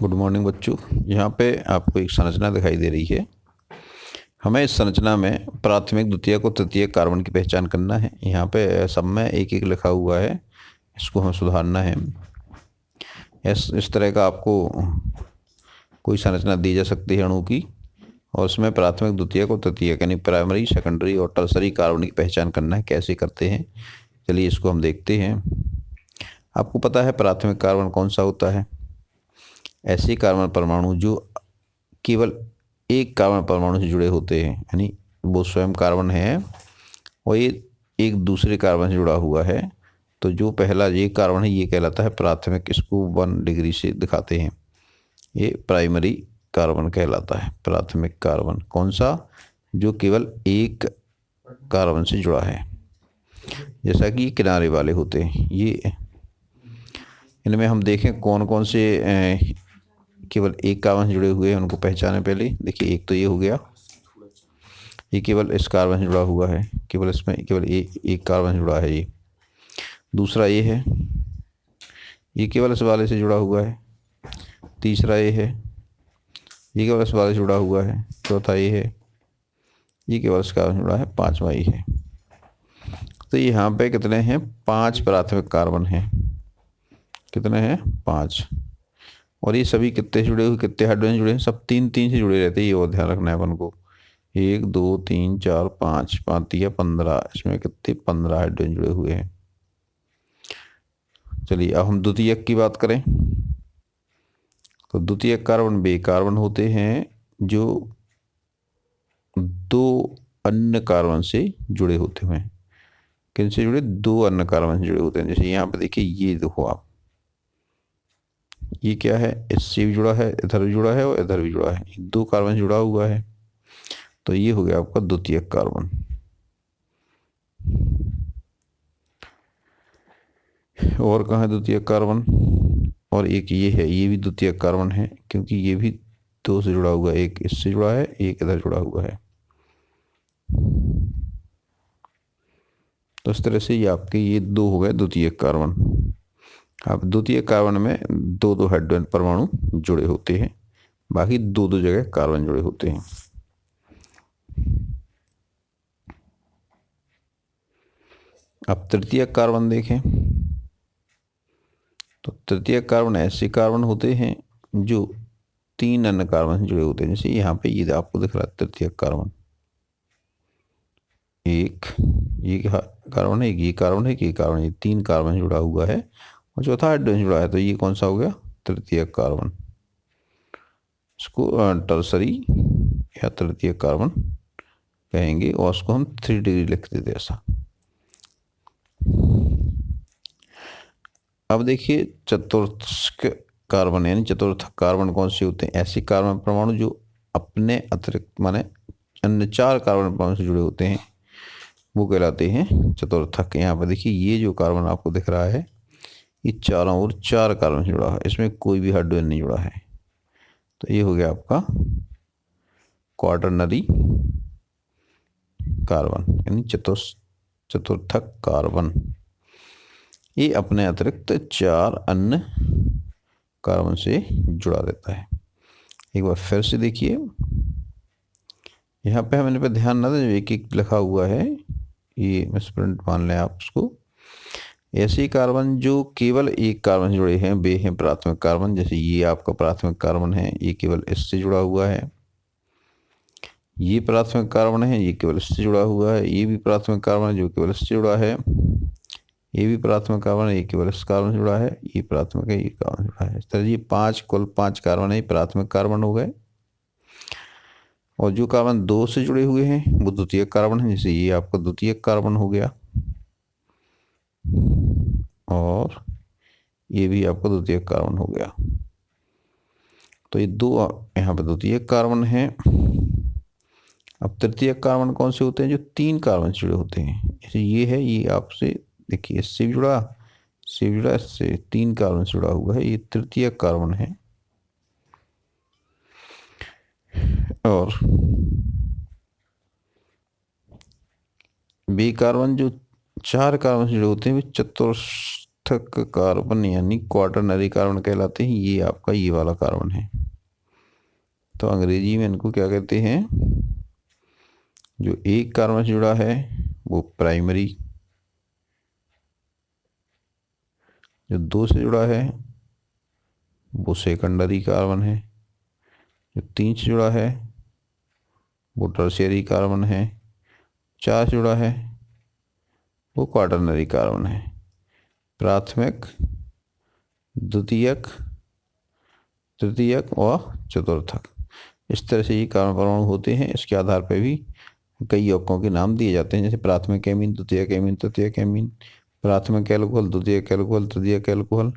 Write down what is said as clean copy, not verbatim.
Good morning बच्चों। यहाँ पे आपको एक संरचना दिखाई दे रही है। हमें इस संरचना में प्राथमिक, द्वितीयक और तृतीयक कार्बन की पहचान करना है। यहाँ पे सब में एक एक लिखा हुआ है, इसको हमें सुधारना है। इस तरह का आपको कोई संरचना दी जा सकती है अणु की, और उसमें प्राथमिक, द्वितीयक और तृतीयक यानी प्राइमरी, सेकेंडरी और टर्सरी कार्बन की पहचान करना है। कैसे करते हैं, चलिए इसको हम देखते हैं। आपको पता है प्राथमिक कार्बन कौन सा होता है? ऐसे कार्बन परमाणु जो केवल एक कार्बन परमाणु से जुड़े होते हैं, यानी वो स्वयं कार्बन है और ये एक दूसरे कार्बन से जुड़ा हुआ है। तो जो पहला ये कार्बन है ये कहलाता है प्राथमिक, इसको 1 डिग्री से दिखाते हैं। ये प्राइमरी कार्बन कहलाता है। प्राथमिक कार्बन कौन सा? जो केवल एक कार्बन से जुड़ा है, जैसा कि किनारे वाले होते हैं। ये इनमें हम देखें कौन कौन से केवल एक कार्बन से जुड़े हुए हैं, उनको पहचाने। पहले देखिए, एक तो ये हो गया, ये केवल इस कार्बन से जुड़ा हुआ है, केवल इसमें केवल एक कार्बन से जुड़ा है ये। दूसरा ये है, ये केवल इस वाले से जुड़ा हुआ है। तीसरा ये है, ये केवल इस वाले से जुड़ा हुआ है। चौथा ये है, ये केवल इस कार्बन से जुड़ा है। पांचवा ये है। तो यहाँ पे कितने हैं? 5 प्राथमिक कार्बन हैं। कितने हैं? 5। और ये सभी कितने जुड़े हुए, कितने हाइड्रोजन जुड़े हैं? सब 3-3 से जुड़े रहते हैं। ये और ध्यान रखना है अपन को। 1 2 3 4 5, 5 या 15, इसमें कितने? 15 हाइड्रोजन जुड़े हुए हैं। चलिए अब हम द्वितीयक की बात करें तो द्वितीयक कार्बन वे कार्बन होते हैं जो 2 अन्य कार्बन से जुड़े होते हैं। किन से जुड़े? 2 अन्य कार्बन से जुड़े होते हैं। जैसे यहाँ पे देखिए, ये देखो आप, ये क्या है? इससे भी जुड़ा है, इधर भी जुड़ा है और इधर भी जुड़ा है। 2 कार्बन जुड़ा हुआ है, तो ये हो गया आपका द्वितीयक कार्बन। और कहाँ है द्वितीयक कार्बन? और एक ये है, ये भी द्वितीयक कार्बन है, क्योंकि ये भी 2 से जुड़ा हुआ है। एक इससे जुड़ा है, एक इधर जुड़ा हुआ है। तो इस तरह से ये आपके ये 2 हो गए द्वितीयक कार्बन। अब द्वितीयक कार्बन में 2-2 हाइड्रोजन परमाणु जुड़े होते हैं, बाकी 2-2 जगह कार्बन जुड़े होते हैं। अब तृतीयक कार्बन देखें तो तृतीयक कार्बन ऐसे कार्बन होते हैं जो 3 अन्य कार्बन से जुड़े होते हैं। जैसे यहाँ पे ये आपको दिख रहा है तृतीयक कार्बन, एक ये कार्बन है, एक ये कार्बन है, एक ये कार्बन है, 3 कार्बन जुड़ा हुआ है और चौथा हाइड्रोजन जुड़ा है। तो ये कौन सा हो गया? तृतीयक कार्बन। इसको टर्सरी या तृतीयक कार्बन कहेंगे, और उसको हम 3 डिग्री लिख देते ऐसा। अब देखिए चतुर्थ कार्बन यानी चतुर्थ कार्बन कौन से होते हैं? ऐसे कार्बन परमाणु जो अपने अतिरिक्त माने अन्य 4 कार्बन परमाणु से जुड़े होते हैं, वो कहलाते हैं चतुर्थक। यहाँ पर देखिए, ये जो कार्बन आपको दिख रहा है, ये चारों ओर 4 कार्बन से जुड़ा है, इसमें कोई भी हाइड्रोजन नहीं जुड़ा है। तो ये हो गया आपका क्वाटरनरी कार्बन यानी चतुर्थक कार्बन। ये अपने अतिरिक्त 4 अन्य कार्बन से जुड़ा रहता है। एक बार फिर से देखिए, यहाँ पे हम इन पे ध्यान ना दें, एक एक लिखा हुआ है, ये मिसप्रिंट मान लें आप उसको। ऐसे कार्बन जो केवल एक कार्बन से जुड़े हैं वे हैं प्राथमिक कार्बन। जैसे ये आपका प्राथमिक कार्बन है, ये केवल इससे जुड़ा हुआ है। ये प्राथमिक कार्बन है, ये केवल इससे जुड़ा हुआ है। ये भी प्राथमिक कार्बन है जो केवल इससे जुड़ा है। ये भी प्राथमिक कार्बन है, ये केवल इस कार्बन से जुड़ा है। ये प्राथमिक है, ये कार्बन से जुड़ा है। इस तरह ये 5 कुल 5 कार्बन है, प्राथमिक कार्बन हो गए। और जो कार्बन 2 से जुड़े हुए हैं वो द्वितीयक कार्बन है। जैसे ये आपका द्वितीयक कार्बन हो गया, और ये भी आपका द्वितीयक कार्बन हो गया। तो ये 2 यहाँ पे द्वितीयक कार्बन है। अब तृतीयक कार्बन कौन से होते हैं? जो 3 कार्बन से जुड़े होते हैं। जैसे ये है, ये आपसे देखिए इससे भी जुड़ा, इससे भी जुड़ा, इससे 3 कार्बन से जुड़ा हुआ है, ये तृतीयक कार्बन है। और बी कार्बन जो 4 कार्बन से जुड़े होते हैं वे चतुर्थक कार्बन यानी क्वाटरनरी कार्बन कहलाते हैं। ये आपका ये वाला कार्बन है। तो अंग्रेजी में इनको क्या कहते हैं? जो एक कार्बन से जुड़ा है वो प्राइमरी, जो दो से जुड़ा है वो सेकेंडरी कार्बन है, जो तीन से जुड़ा है वो टर्शियरी कार्बन है, चार से जुड़ा है वो क्वाटरनरी कार्बन है। प्राथमिक, द्वितीयक, तृतीयक और चतुर्थक, इस तरह से ये कार्बन परमाणु होते हैं। इसके आधार पर भी कई यौगिकों के नाम दिए जाते हैं, जैसे प्राथमिक एमीन, द्वितीयक एमीन, तृतीयक एमीन, प्राथमिक एल्कोहल, द्वितीयक एल्कोहल, तृतीयक एल्कोहल।